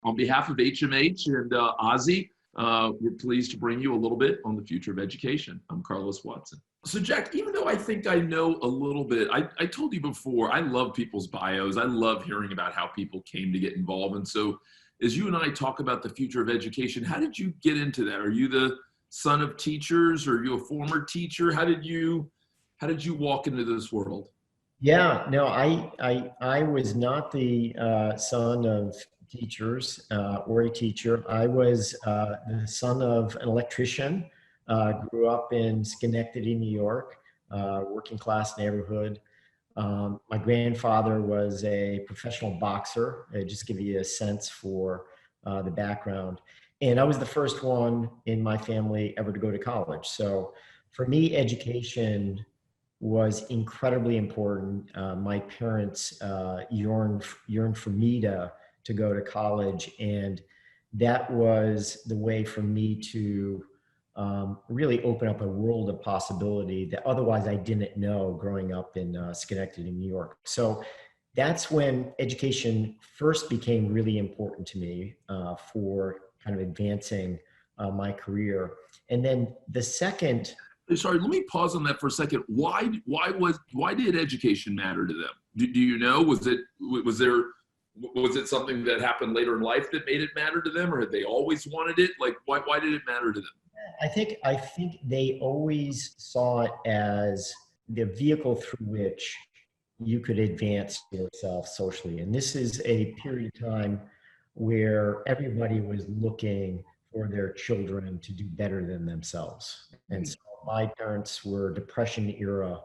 On behalf of HMH and OZY, we're pleased to bring you a little bit on the future of education. I'm Carlos Watson. So Jack, even though I think I know a little bit, I told you before, I love people's bios. I love hearing about how people came to get involved. And so as you and I talk about the future of education, how did you get into that? Are you the son of teachers? Or are you a former teacher? How did you walk into this world? Yeah, no, I was not the son of teachers or a teacher. I was the son of an electrician. Grew up in Schenectady, New York, working class neighborhood. My grandfather was a professional boxer. Just give you a sense for the background. And I was the first one in my family ever to go to college. So for me, education was incredibly important. My parents yearned for me to go to college, and that was the way for me to really open up a world of possibility that otherwise I didn't know growing up in Schenectady, New York. So that's when education first became really important to me for kind of advancing my career. And then the second. Sorry, let me pause on that for a second. Why did education matter to them? Do you know? Was it something that happened later in life that made it matter to them, or had they always wanted it? Like, why did it matter to them? I think they always saw it as the vehicle through which you could advance yourself socially. And this is a period of time where everybody was looking for their children to do better than themselves. And so my parents were Depression era,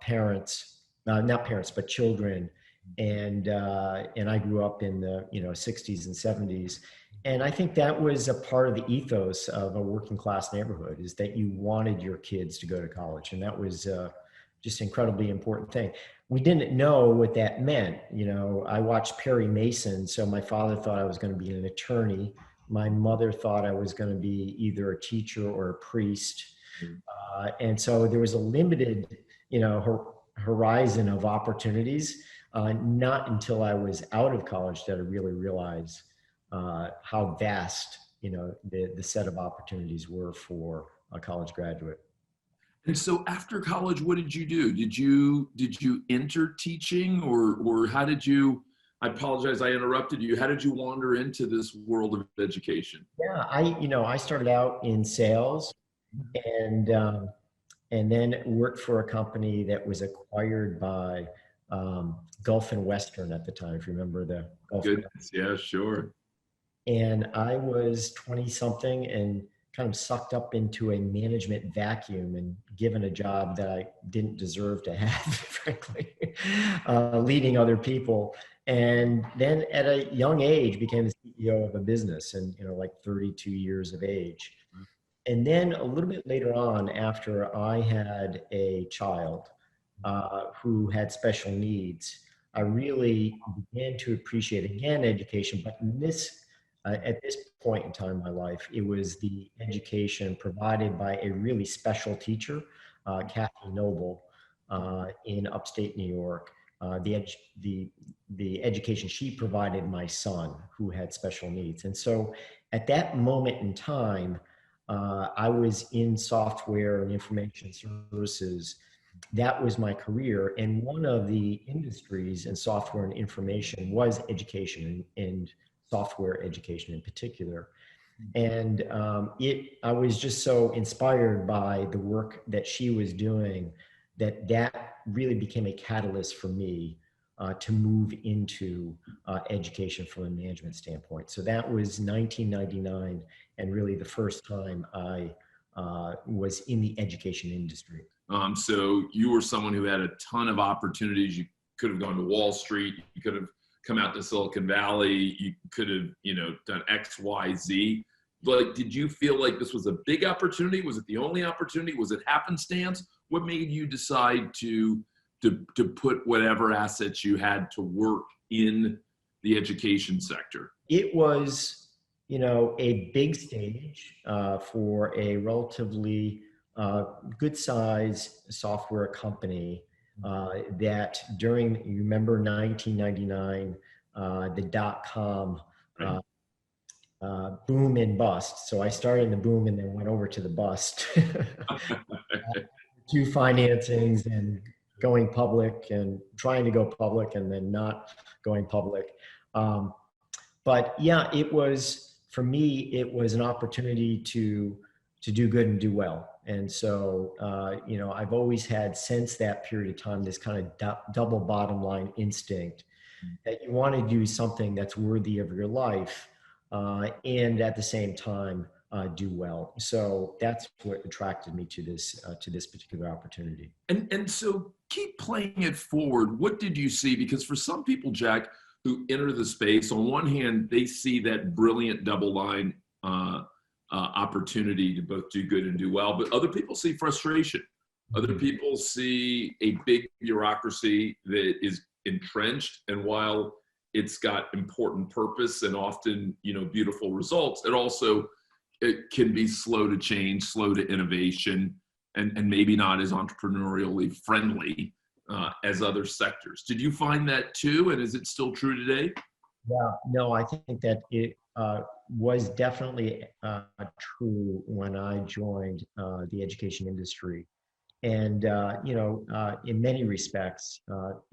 parents, not parents, but children. And I grew up in the 60s and 70s. And I think that was a part of the ethos of a working class neighborhood, is that you wanted your kids to go to college. And that was just an incredibly important thing. We didn't know what that meant. I watched Perry Mason. So my father thought I was going to be an attorney. My mother thought I was going to be either a teacher or a priest. And so there was a limited, horizon of opportunities. Not until I was out of college that I really realized how vast, the set of opportunities were for a college graduate. And so after college, what did you do? Did you enter teaching, or how did you? I apologize, I interrupted you. How did you wander into this world of education? Yeah, I started out in sales, and then worked for a company that was acquired by Gulf and Western at the time, if you remember the Gulf. Goodness, yeah, sure. And I was 20 something and kind of sucked up into a management vacuum and given a job that I didn't deserve to have, frankly, leading other people. And then at a young age became the CEO of a business, and like 32 years of age. And then a little bit later on, after I had a child who had special needs, I really began to appreciate, again, education. But at this point in time in my life, it was the education provided by a really special teacher, Kathy Noble, in upstate New York. The education she provided my son, who had special needs. And so at that moment in time, I was in software and information services. That was my career. And one of the industries in software and information was education, and software education in particular. And I was just so inspired by the work that she was doing that really became a catalyst for me to move into education from a management standpoint. So that was 1999, and really the first time I was in the education industry. So you were someone who had a ton of opportunities. You could have gone to Wall Street. You could have come out to Silicon Valley. You could have, done X, Y, Z. Like, did you feel like this was a big opportunity? Was it the only opportunity? Was it happenstance? What made you decide to put whatever assets you had to work in the education sector? It was, a big stage for a relatively good size software company that you remember 1999, the dot-com boom and bust. So I started in the boom and then went over to the bust. Two financings and going public and trying to go public and then not going public. But yeah, it was, for me, it was an opportunity to do good and do well. And so, you know, I've always had, since that period of time, this kind of double bottom line instinct that you want to do something that's worthy of your life, and at the same time, do well. So that's what attracted me to this particular opportunity. And so keep playing it forward. What did you see? Because for some people, Jack, who enter the space, on one hand, they see that brilliant double line opportunity to both do good and do well, but other people see frustration. Other people see a big bureaucracy that is entrenched, and while it's got important purpose and often, you know, beautiful results, it can be slow to change, slow to innovation, and maybe not as entrepreneurially friendly as other sectors. Did you find that too? And is it still true today? Yeah, no, I think that it was definitely true when I joined the education industry. And, you know, in many respects,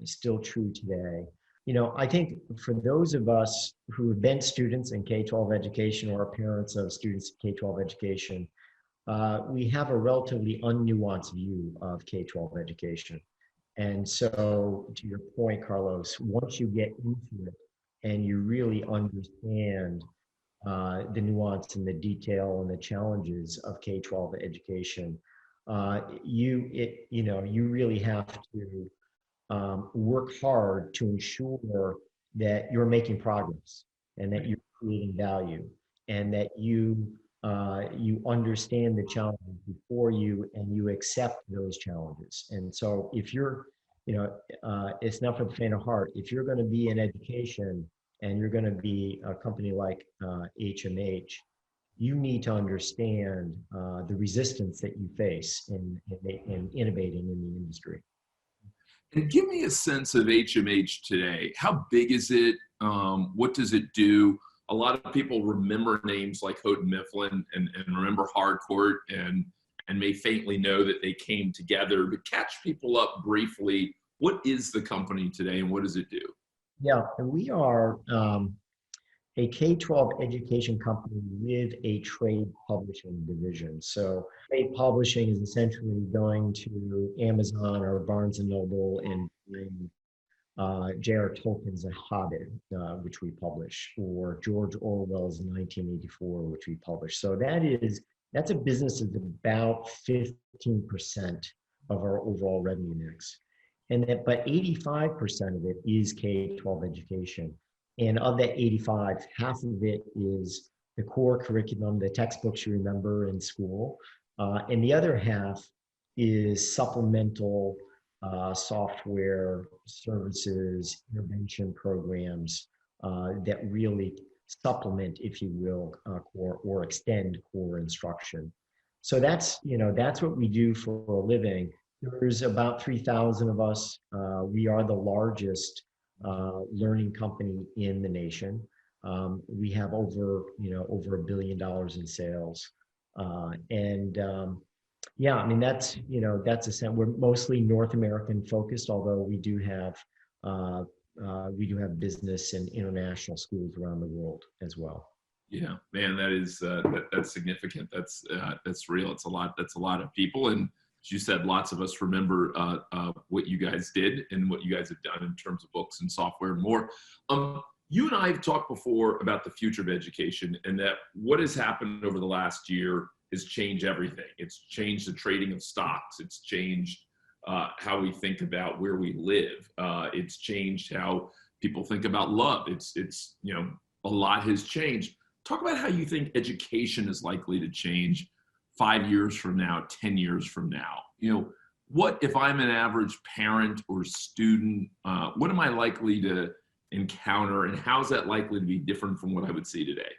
still true today. You know, I think for those of us who have been students in K-12 education or parents of students in K-12 education, we have a relatively unnuanced view of K-12 education. And so, to your point, Carlos, once you get into it and you really understand the nuance and the detail and the challenges of K-12 education, you really have to work hard to ensure that you're making progress and that you're creating value and that you understand the challenges before you and you accept those challenges. And so if you're, you know, it's not for the faint of heart. If you're going to be in education and you're going to be a company like HMH, you need to understand the resistance that you face in innovating in the industry. And give me a sense of HMH today. How big is it? What does it do? A lot of people remember names like Houghton, Mifflin, and remember Harcourt, and may faintly know that they came together. But catch people up briefly. What is the company today, and what does it do? Yeah, we are a K-12 education company with a trade publishing division. So trade publishing is essentially going to Amazon or Barnes and Noble and bring J.R. Tolkien's A Hobbit, which we publish, or George Orwell's 1984, which we publish. So that's a business that's about 15% of our overall revenue mix. But 85% of it is K-12 education. And of that 85, half of it is the core curriculum, the textbooks you remember in school. And the other half is supplemental software services, intervention programs that really supplement, if you will, core or extend core instruction. So that's what we do for a living. There's about 3,000 of us. We are the largest learning company in the nation. We have over $1 billion in sales. Yeah, I mean, that's a sense. We're mostly North American focused, although we do have business in international schools around the world as well. Yeah, man, that is that's significant. That's real. It's a lot. That's a lot of people. And as you said, lots of us remember what you guys did and what you guys have done in terms of books and software and more. You and I have talked before about the future of education, and that what has happened over the last year has changed everything. It's changed the trading of stocks. It's changed how we think about where we live. It's changed how people think about love. It's a lot has changed. Talk about how you think education is likely to change 5 years from now, 10 years from now. What if I'm an average parent or student, what am I likely to encounter, and how's that likely to be different from what I would see today?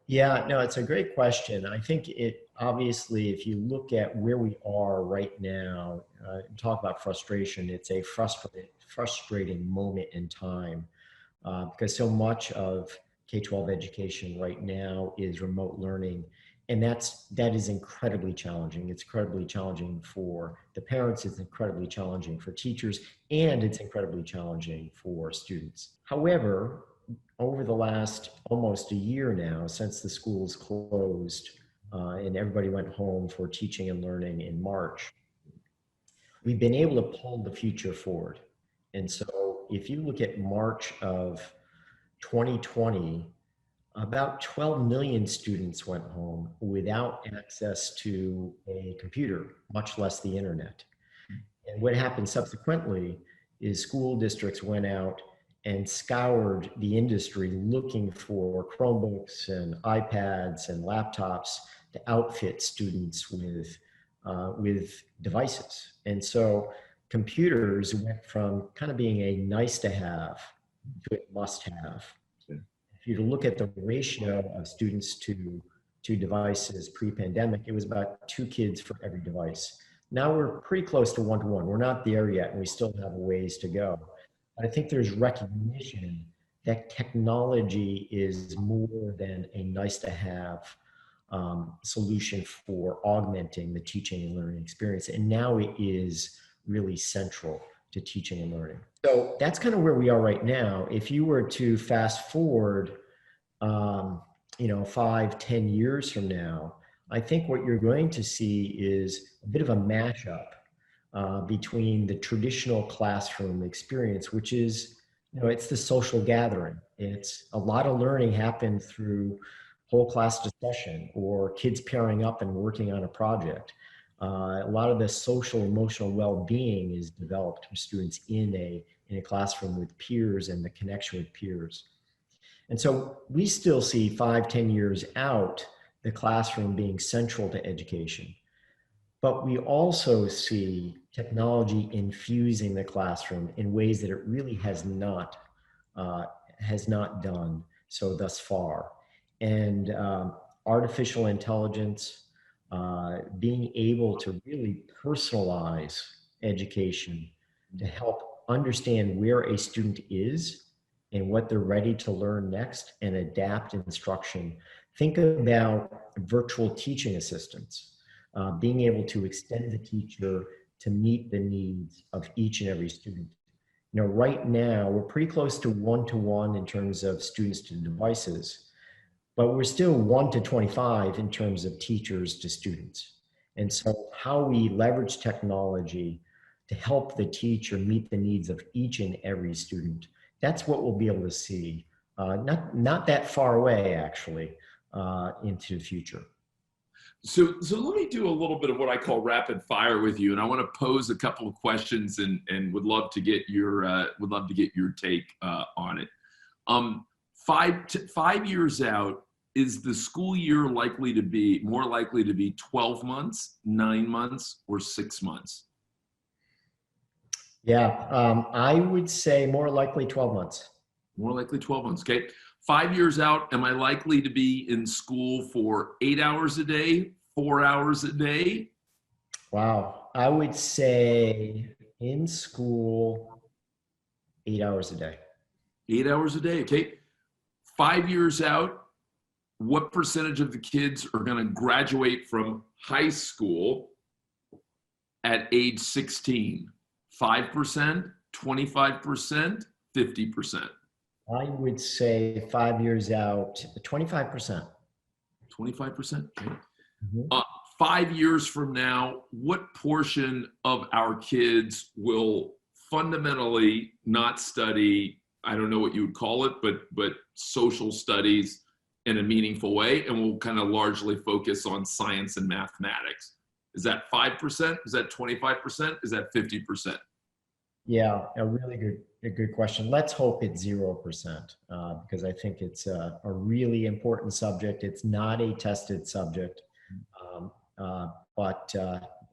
Yeah, no, it's a great question. I think obviously, if you look at where we are right now, talk about frustration, it's a frustrating moment in time. because so much of K-12 education right now is remote learning. And that is incredibly challenging. It's incredibly challenging for the parents, it's incredibly challenging for teachers, and it's incredibly challenging for students. However, over the last almost a year now, since the schools closed and everybody went home for teaching and learning in March, we've been able to pull the future forward. And so if you look at March of 2020, about 12 million students went home without access to a computer, much less the internet. And what happened subsequently is school districts went out and scoured the industry looking for Chromebooks and iPads and laptops to outfit students with devices. And so computers went from kind of being a nice to have to a must have. If you look at the ratio of students to devices pre-pandemic, it was about 2 kids for every device. Now we're pretty close to 1-to-1. We're not there yet, and we still have a ways to go. But I think there's recognition that technology is more than a nice to have solution for augmenting the teaching and learning experience. And now it is really central to teaching and learning. So that's kind of where we are right now. If you were to fast forward, 5-10 years from now, I think what you're going to see is a bit of a mashup between the traditional classroom experience, which is, it's the social gathering. It's a lot of learning happened through whole class discussion or kids pairing up and working on a project. A lot of the social emotional well-being is developed for students in a classroom with peers and the connection with peers. And so we still see 5-10 years out the classroom being central to education. But we also see technology infusing the classroom in ways that it really has not done so thus far. And artificial intelligence, being able to really personalize education to help understand where a student is and what they're ready to learn next and adapt instruction. Think about virtual teaching assistants, being able to extend the teacher to meet the needs of each and every student. Right now, we're pretty close to 1-to-1 in terms of students to devices, but we're still 1-to-25 in terms of teachers to students. And so how we leverage technology to help the teacher meet the needs of each and every student, that's what we'll be able to see, not that far away, actually, into the future. So let me do a little bit of what I call rapid fire with you, and I want to pose a couple of questions and would love to get your take on it. 5 years out, is the school year more likely to be 12 months, 9 months, or 6 months? Yeah, I would say more likely 12 months. More likely 12 months, okay. 5 years out, am I likely to be in school for 8 hours a day, 4 hours a day? Wow, I would say in school, 8 hours a day. 8 hours a day, okay. 5 years out, what percentage of the kids are going to graduate from high school at age 16? 5%, 25%, 50%? I would say 5 years out, 25%. 25%, okay. 5 years from now, what portion of our kids will fundamentally not study, I don't know what you would call it, but social studies in a meaningful way, and will kind of largely focus on science and mathematics? Is that 5%? Is that 25%? Is that 50%? Yeah, a good question. Let's hope it's 0%, because I think it's a really important subject. It's not a tested subject, but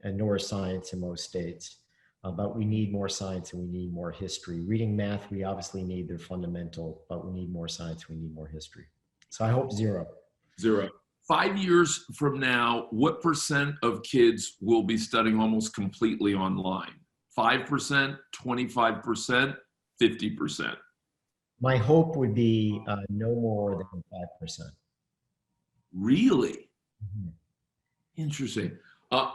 nor is science in most states. But we need more science and we need more history. Reading math, we obviously need, they're fundamental, but we need more science, we need more history. So I hope 0. 0. 5 years from now, what percent of kids will be studying almost completely online? 5%, 25%, 50%? My hope would be no more than 5%. Really? Mhm. Interesting.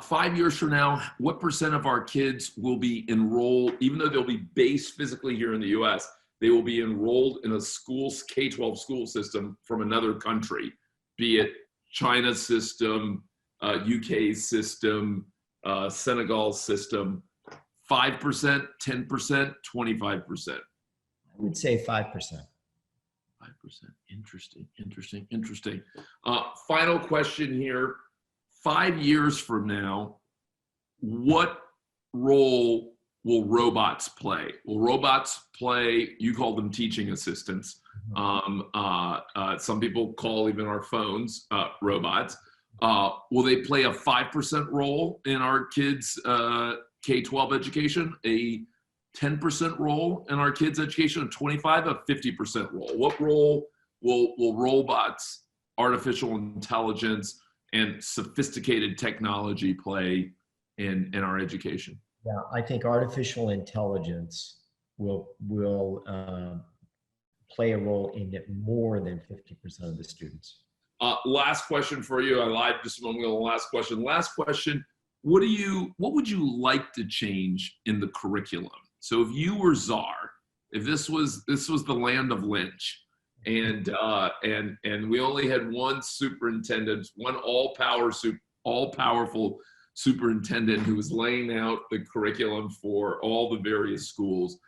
5 years from now, what percent of our kids will be enrolled, even though they'll be based physically here in the US, they will be enrolled in a K-12 school system from another country, be it China's system, UK system, Senegal system? 5%, 10%, 25%? I would say 5%. 5%. Interesting, interesting, interesting. Final question here. 5 years from now, what role will robots play? Will robots play, you call them teaching assistants. Some people call even our phones robots. Will they play a 5% role in our kids' K-12 education, a 10% role in our kids' education, a 25, a 50% role? What role will robots, artificial intelligence, and sophisticated technology play in our education? Yeah, I think artificial intelligence will play a role in it more than 50% of the students. Last question for you. I lied just a moment ago. Last question. Last question. What would you like to change in the curriculum? So if you were czar, if this was the land of Lynch, and we only had one superintendent, one all-powerful superintendent who was laying out the curriculum for all the various schools,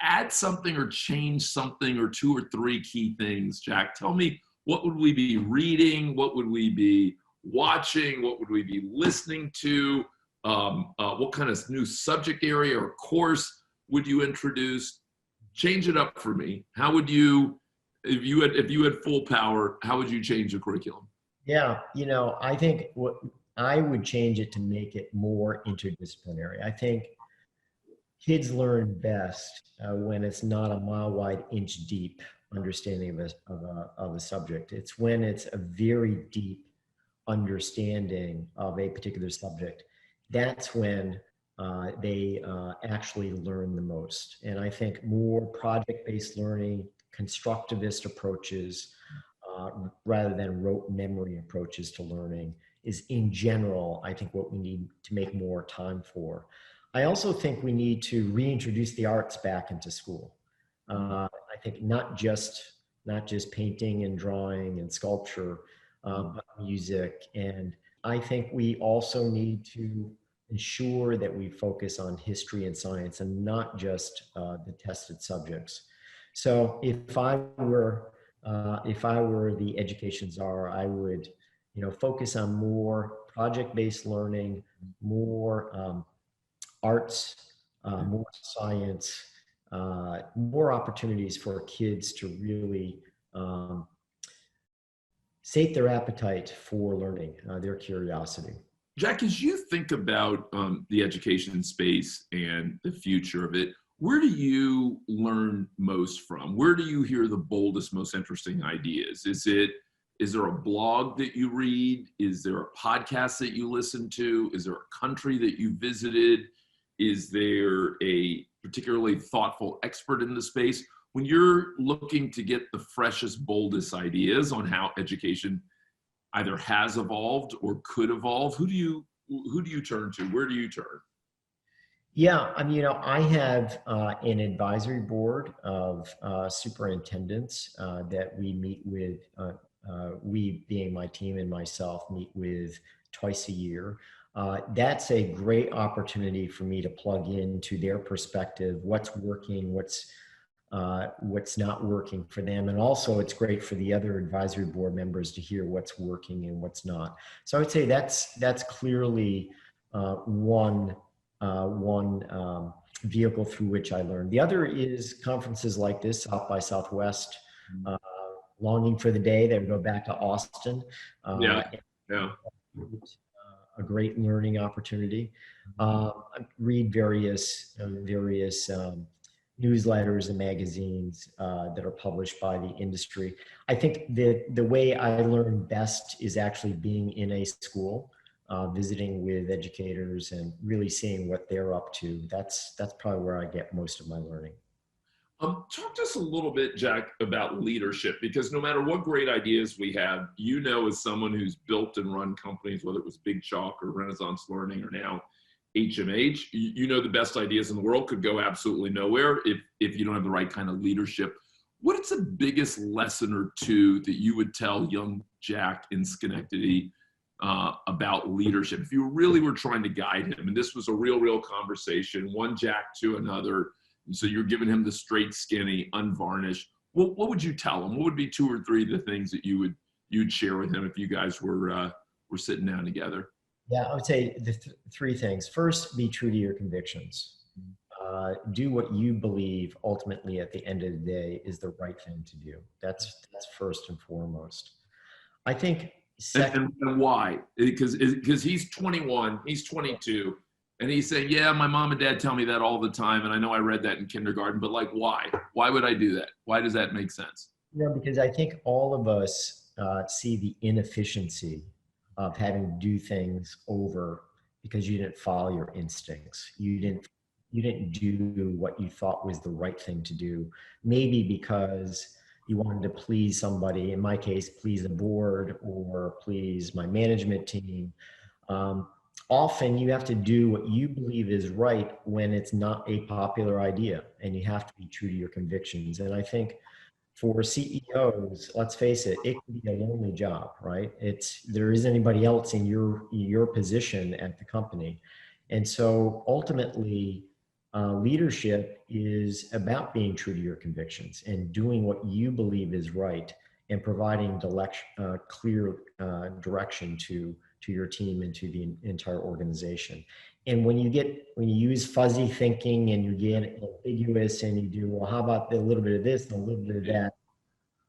add something or change something or two or three key things. Jack, tell me, what would we be reading? What would we be watching? What would we be listening to? What kind of new subject area or course would you introduce? Change it up for me. How would you, if you had full power, how would you change the curriculum? Yeah, I think what I would change it to make it more interdisciplinary. I think kids learn best when it's not a mile wide, inch deep understanding of a subject. It's when it's a very deep understanding of a particular subject. That's when they actually learn the most. And I think more project-based learning, constructivist approaches, rather than rote memory approaches to learning is, in general, I think what we need to make more time for. I also think we need to reintroduce the arts back into school. I think not just painting and drawing and sculpture, but music. And I think we also need to ensure that we focus on history and science and not just the tested subjects. So if I were the education czar, I would, focus on more project-based learning, more arts, more science, more opportunities for kids to really sate their appetite for learning, their curiosity. Jack, as you think about the education space and the future of it, where do you learn most from? Where do you hear the boldest, most interesting ideas? Is there a blog that you read? Is there a podcast that you listen to? Is there a country that you visited? Is there a particularly thoughtful expert in the space? When you're looking to get the freshest, boldest ideas on how education either has evolved or could evolve, who do you turn to? Where do you turn? Yeah, I have an advisory board of superintendents that we meet with, we being my team and myself, meet with twice a year. That's a great opportunity for me to plug into their perspective, what's working, what's not working for them. And also it's great for the other advisory board members to hear what's working and what's not. So I would say that's clearly one vehicle through which I learn. The other is conferences like this, South by Southwest, longing for the day that we go back to Austin. Yeah. A great learning opportunity. Read various newsletters and magazines that are published by the industry. I think the way I learn best is actually being in a school, visiting with educators and really seeing what they're up to. That's probably where I get most of my learning. Talk to us a little bit, Jack, about leadership, because no matter what great ideas we have, as someone who's built and run companies, whether it was Big Chalk or Renaissance Learning or now HMH, the best ideas in the world could go absolutely nowhere if you don't have the right kind of leadership. What is the biggest lesson or two that you would tell young Jack in Schenectady about leadership? If you really were trying to guide him, and this was a real conversation, one Jack to another, and so you're giving him the straight, skinny, unvarnished, what would you tell him? What would be 2 or 3 of the things that you'd share with him if you guys were sitting down together? Yeah, I would say the 3 things. First, be true to your convictions. Do what you believe ultimately at the end of the day is the right thing to do. That's first and foremost. I think second, and why? Because he's 21, he's 22, and he's saying, yeah, my mom and dad tell me that all the time, and I know I read that in kindergarten, but like, why? Why would I do that? Why does that make sense? Because I think all of us see the inefficiency of having to do things over because you didn't follow your instincts. You didn't do what you thought was the right thing to do. Maybe because you wanted to please somebody, in my case, please the board or please my management team. Often you have to do what you believe is right when it's not a popular idea, and you have to be true to your convictions. And I think for CEOs, let's face it, it can be a lonely job, right? There isn't anybody else in your position at the company. And so ultimately, leadership is about being true to your convictions and doing what you believe is right and providing clear direction to your team and to the entire organization. And when you use fuzzy thinking and you get ambiguous and you do, well, how about a little bit of this and a little bit of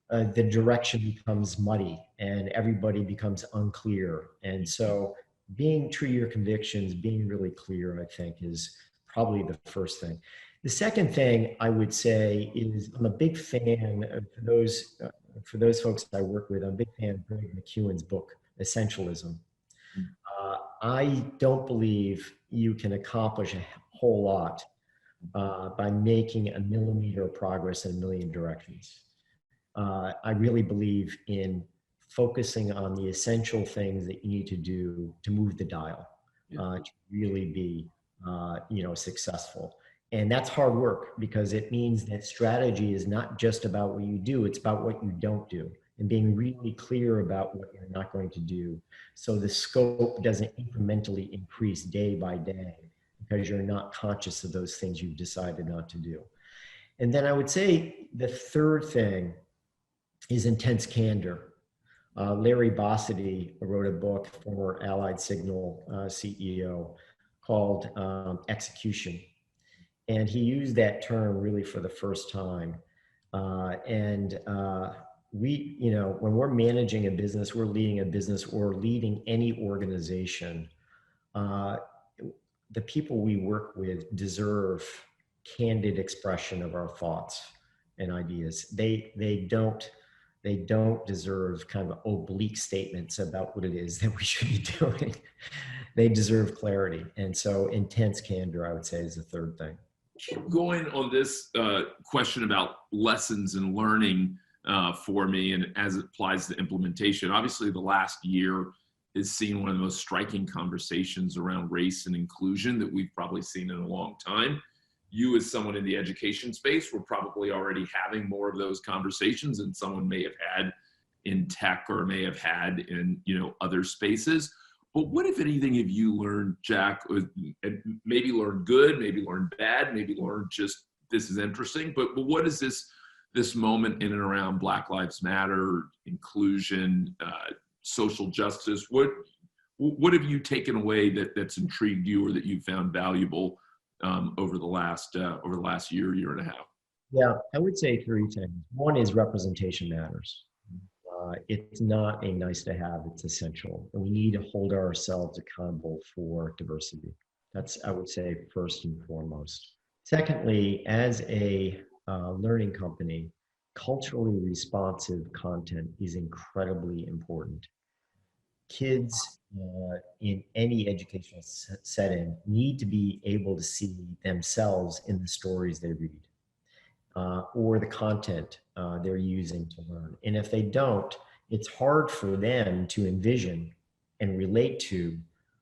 that, the direction becomes muddy and everybody becomes unclear. And so being true to your convictions, being really clear, I think, is probably the first thing. The second thing I would say is I'm a big fan of for those folks I work with, I'm a big fan of Greg McKeown's book, Essentialism. I don't believe you can accomplish a whole lot by making a millimeter of progress in a million directions. I really believe in focusing on the essential things that you need to do to move the dial, to really be successful. And that's hard work because it means that strategy is not just about what you do, it's about what you don't do and being really clear about what you're not going to do. So the scope doesn't incrementally increase day by day because you're not conscious of those things you've decided not to do. And then I would say the third thing is intense candor. Larry Bossidy wrote a book, former Allied Signal CEO, called Execution. And he used that term really for the first time. We, when we're managing a business, we're leading a business or leading any organization, the people we work with deserve candid expression of our thoughts and ideas. They don't deserve kind of oblique statements about what it is that we should be doing. They deserve clarity. And so intense candor, I would say, is the third thing. Keep going on this question about lessons and learning for me, and as it applies to implementation. Obviously, the last year has seen one of the most striking conversations around race and inclusion that we've probably seen in a long time. You, as someone in the education space, were probably already having more of those conversations than someone may have had in tech or may have had in other spaces. But what, if anything, have you learned, Jack? Maybe learned good, maybe learned bad, maybe learned just this is interesting. But what is this moment in and around Black Lives Matter, inclusion, social justice? What have you taken away that's intrigued you or that you found valuable over the last year and a half? Yeah, I would say 3 things. One is representation matters. It's not a nice to have, it's essential. And we need to hold ourselves accountable for diversity. That's, I would say, first and foremost. Secondly, as a learning company, culturally responsive content is incredibly important. Kids in any educational setting need to be able to see themselves in the stories they read. or the content they're using to learn. And if they don't, it's hard for them to envision and relate to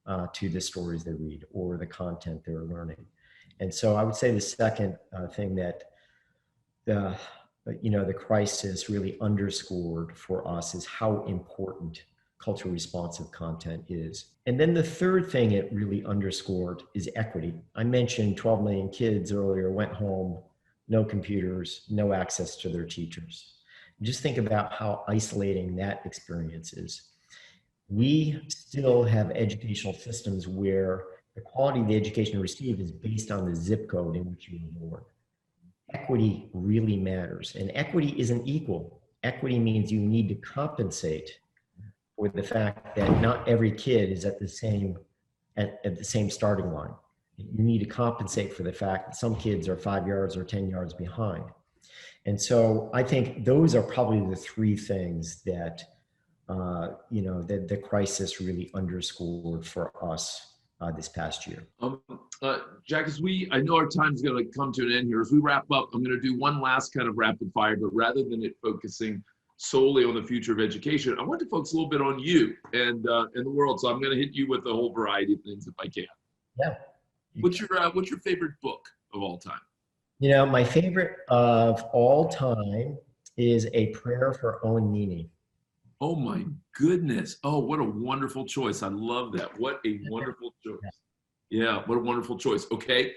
the stories they read or the content they're learning. And so I would say the second thing that the crisis really underscored for us is how important culturally responsive content is. And then the third thing it really underscored is equity. I mentioned 12 million kids earlier went home, no computers, no access to their teachers. Just think about how isolating that experience is. We still have educational systems where the quality of the education received is based on the zip code in which you were born. Equity really matters, and equity isn't equal. Equity means you need to compensate for the fact that not every kid is at the same starting line. You need to compensate for the fact that some kids are 5 yards or 10 yards behind. And so I think those are probably the three things that that the crisis really underscored for us this past year. Jack, I know our time's going to come to an end here. As we wrap up, I'm going to do one last kind of rapid fire, but rather than it focusing solely on the future of education, I want to focus a little bit on you and the world. So I'm going to hit you with a whole variety of things if I can. Yeah. What's your favorite book of all time? My favorite of all time is A Prayer for Owen Meany. Oh my goodness. Oh, what a wonderful choice. I love that. What a wonderful choice. Yeah, what a wonderful choice. Okay.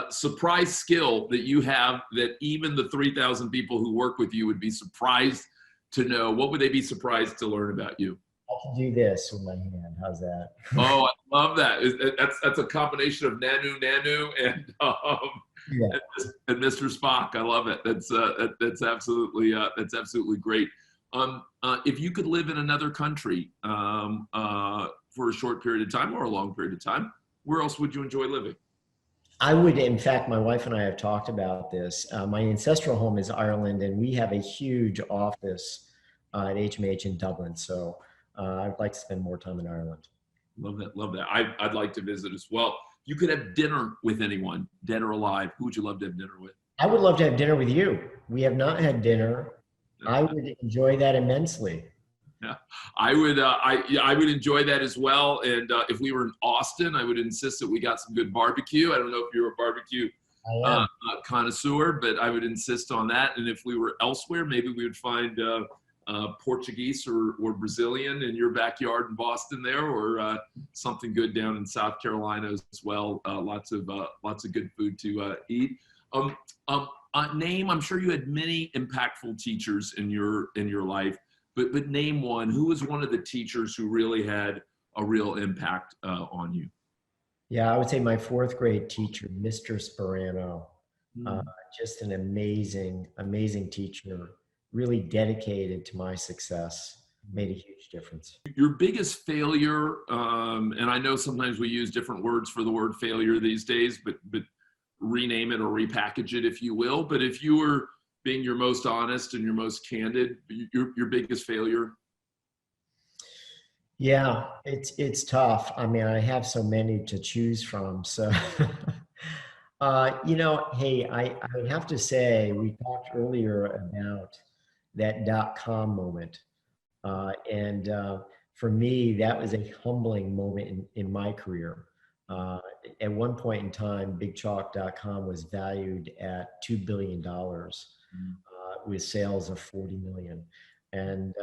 Surprise skill that you have that even the 3,000 people who work with you would be surprised to know. What would they be surprised to learn about you? I can do this with my hand. How's that? Oh, I love that. That's a combination of Nanu and Mr. Spock. I love it. That's absolutely great. If you could live in another country for a short period of time or a long period of time, where else would you enjoy living? I would, in fact, my wife and I have talked about this. My ancestral home is Ireland, and we have a huge office at HMH in Dublin. So I'd like to spend more time in Ireland. Love that. I'd like to visit as well. You could have dinner with anyone, dead or alive. Who would you love to have dinner with? I would love to have dinner with you. We have not had dinner. I would enjoy that immensely. Yeah, I would enjoy that as well. And if we were in Austin, I would insist that we got some good barbecue. I don't know if you're a barbecue connoisseur, but I would insist on that. And if we were elsewhere, maybe we would find Portuguese or Brazilian in your backyard in Boston there, or something good down in South Carolina as well. Lots of good food to eat. Name, I'm sure you had many impactful teachers in your life, but name one. Who was one of the teachers who really had a real impact on you? Yeah, I would say my fourth grade teacher, Mr. Sperano, just an amazing teacher, really dedicated to my success, made a huge difference. Your biggest failure, and I know sometimes we use different words for the word failure these days, but rename it or repackage it, if you will. But if you were being your most honest and your most candid, your biggest failure? Yeah, it's tough. I mean, I have so many to choose from. So, hey, I would have to say, we talked earlier about that .com moment. And for me, that was a humbling moment in my career. At one point in time, BigChalk.com was valued at $2 billion with sales of 40 million. And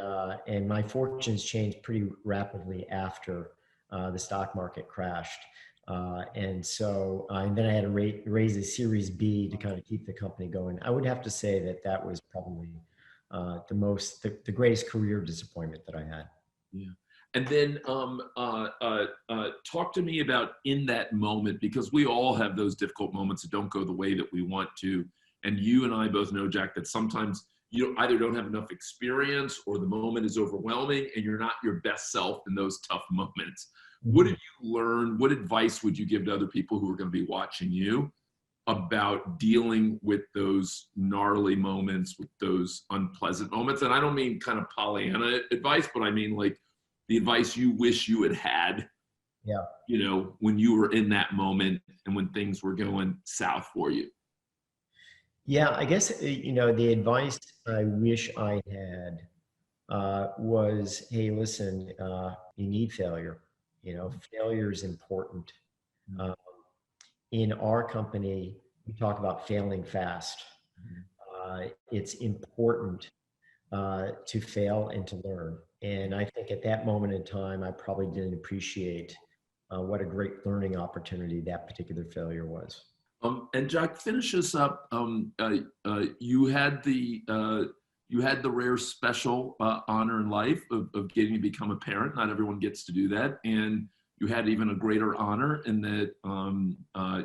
my fortunes changed pretty rapidly after the stock market crashed. And then I had to raise a Series B to kind of keep the company going. I would have to say that was probably the greatest career disappointment that I had. Yeah. And then talk to me about in that moment, because we all have those difficult moments that don't go the way that we want to. And you and I both know, Jack, that sometimes you either don't have enough experience or the moment is overwhelming and you're not your best self in those tough moments. What did you learn? What advice would you give to other people who are going to be watching you about dealing with those gnarly moments, with those unpleasant moments? And I don't mean kind of Pollyanna advice, but I mean like the advice you wish you had, when you were in that moment and when things were going south for you. Yeah, I guess, the advice I wish I had was, hey, listen, you need failure. Failure is important. Uh, in our company, we talk about failing fast. It's important to fail and to learn. And I think at that moment in time, I probably didn't appreciate what a great learning opportunity that particular failure was. And Jack, finish us up. You had the rare special honor in life of getting to become a parent. Not everyone gets to do that, and you had even a greater honor in that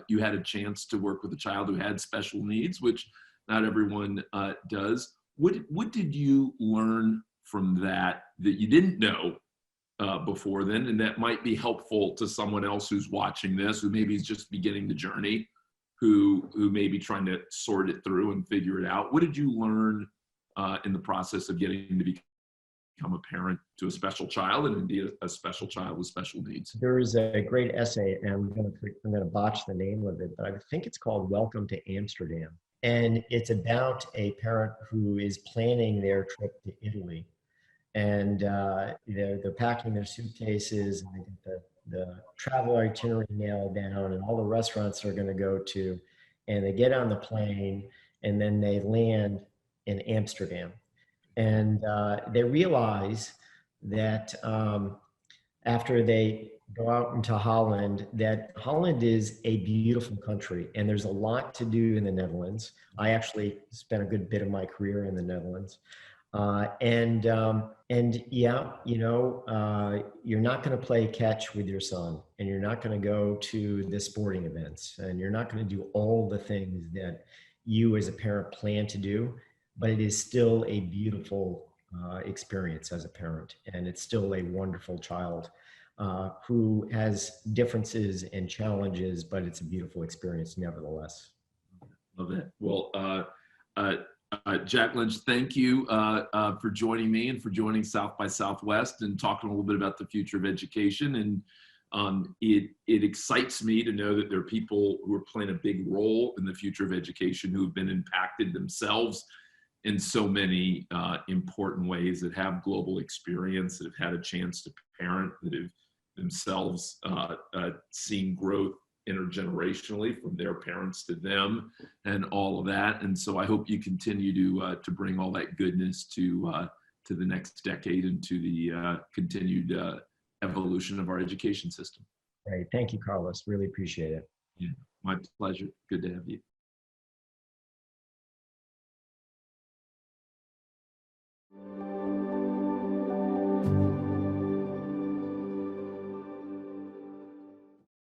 you had a chance to work with a child who had special needs, which not everyone does. What did you learn from that you didn't know before then, and that might be helpful to someone else who's watching this, who maybe is just beginning the journey, who may be trying to sort it through and figure it out? What did you learn in the process of getting to become a parent to a special child, and indeed a special child with special needs? There is a great essay, and I'm going to botch the name of it, but I think it's called "Welcome to Amsterdam," and it's about a parent who is planning their trip to Italy, and they're packing their suitcases, and they get the travel itinerary nailed down, and all the restaurants they're going to go to, and they get on the plane, and then they land in Amsterdam, and they realize that after they go out into Holland, that Holland is a beautiful country, and there's a lot to do in the Netherlands. I actually spent a good bit of my career in the Netherlands. And yeah, you're not going to play catch with your son, and you're not going to go to the sporting events, and you're not going to do all the things that you as a parent plan to do, but it is still a beautiful experience as a parent, and it's still a wonderful child who has differences and challenges, but it's a beautiful experience nevertheless. Love that. Well, Jack Lynch, thank you for joining me and for joining South by Southwest and talking a little bit about the future of education. And it excites me to know that there are people who are playing a big role in the future of education who have been impacted themselves in so many important ways, that have global experience, that have had a chance to parent, that have themselves seen growth intergenerationally from their parents to them, and all of that. And so I hope you continue to bring all that goodness to the next decade and to the continued evolution of our education system. Great. Thank you, Carlos. Really appreciate it. Yeah, my pleasure. Good to have you.